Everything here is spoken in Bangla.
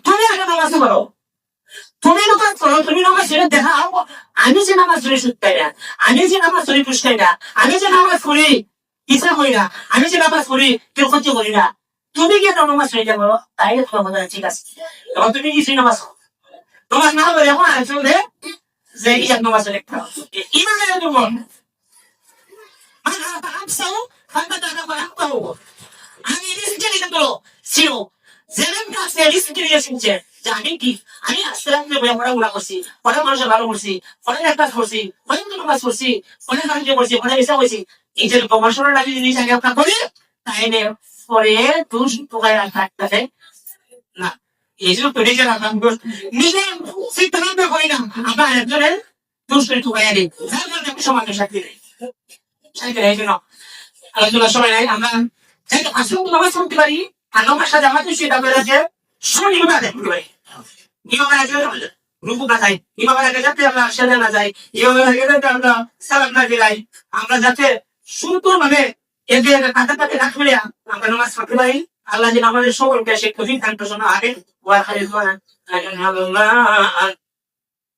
তুমি আগে নামাজ পড়ো, তুমি নামাজ পড়ো, তুমি নামাজ ছেড়ে দেখাও আমি যে নামাজ পড়ি সুদ পাই না, আমি যে নামাজ পড়ি পুষ্টাই না, আমি যে নামাজ পড়ি ইচ্ছা করি না, আমি যে নামাজ পড়ি কেউ সহ্য করি না, তুমি কি একটা নামাজ পড়ে যাবো তাই তোমার মনে হয় ঠিক আছে। এবং তুমি কিছুই নামাজ তোমার না বলে এখন আসলে যে ইয়ার নামাজ পড়ে ইমানের দুর্বল আমি ছিল জেলেন কাছে শুনছে যে আমি কি আমি আসলাম পড়াগুলা করছি, অনেক মানুষের ভালো করছি, অনেক একটা করছি, অনেক নামাজ করছি, অনেক সাহায্য করছি, অনেক ইচ্ছা করছি, এই যে গবেষণা লাগে জিনিস আগে আপনার করি তাই নে পরে তুষ পোকায় থাকতে না এই জন্য তৈরি যে রাখলাম নিজে সিদ্ধান্ত করি না আমরা একজনের তুষ করে ঠুকাইয়া দিই যার কারণে সমাজের সাথে এই জন্য আলোচনার সময় নাই আমরা আসলে নামাজ পড়তে পারি আর নামাজ সাথে আমাদের সেটা বেড়েছে শনিবার দেখতে পারি রুকু না যাই ইমামের আগে যাতে আমরা সেজে না যাই, ইমামের আগে যাতে আমরা সালাম না দিলাই, আমরা যাতে সুন্দর ভাবে এদের কাছাকাছি রাখলে আমরা নামাজ পড়তে পারি। আল্লাহ যেন আমাদের সকলকে সে কঠিন দান আগে